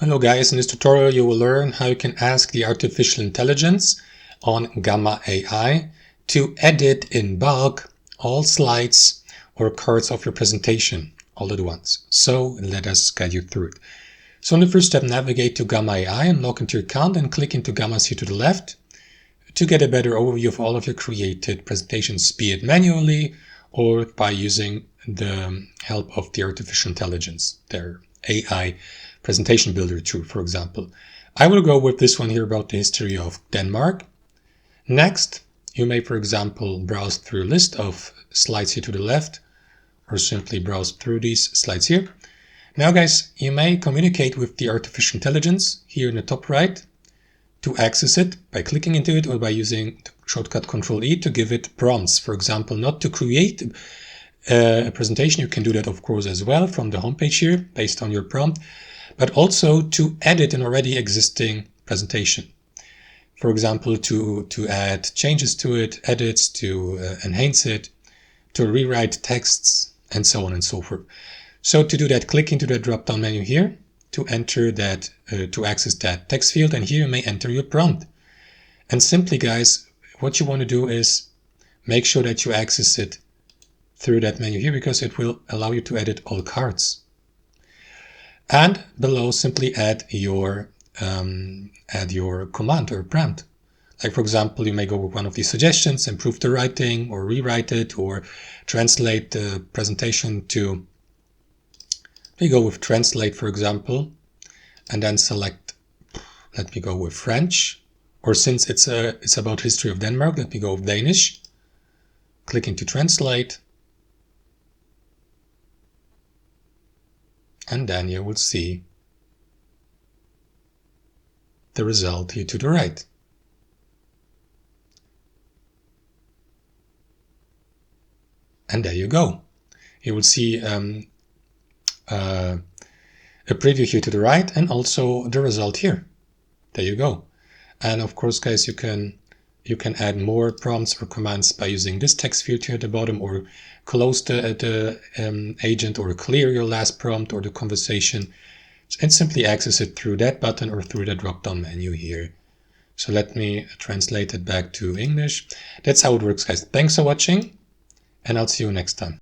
Hello guys, in this tutorial you will learn how you can ask the artificial intelligence on Gamma AI to edit in bulk all slides or cards of your presentation all at once. So let us guide you through it. So in the first step, navigate to Gamma AI and log into your account and click into Gamma's here to the left to get a better overview of all of your created presentations, be it manually or by using the help of the artificial intelligence, their AI presentation builder tool, for example. I will go with this one here about the history of Denmark. Next, you may, for example, browse through a list of slides here to the left, or simply browse through these slides here. Now, guys, you may communicate with the artificial intelligence here in the top right to access it by clicking into it or by using the shortcut Control-E to give it prompts. For example, not to create a presentation, you can do that, of course, as well from the homepage here based on your prompt, but also to edit an already existing presentation. For example, to add changes to it, edits, to enhance it, to rewrite texts, and so on and so forth. So to do that, click into the drop-down menu here to enter that, to access that text field, and here you may enter your prompt. And simply, guys, what you want to do is make sure that you access it through that menu here, because it will allow you to edit all cards. And below, simply add your command or prompt. Like, for example, you may go with one of these suggestions, improve the writing or rewrite it or translate the presentation to, we go with translate, for example, and then select, let me go with French, or since it's about history of Denmark, let me go with Danish. Click into translate. And then you will see the result here to the right. And there you go. You will see a preview here to the right and also the result here. There you go. And of course, guys, you can add more prompts or commands by using this text field here at the bottom, or close the agent, or clear your last prompt or the conversation, and simply access it through that button or through the drop-down menu here. So let me translate it back to English. That's how it works, guys. Thanks for watching, and I'll see you next time.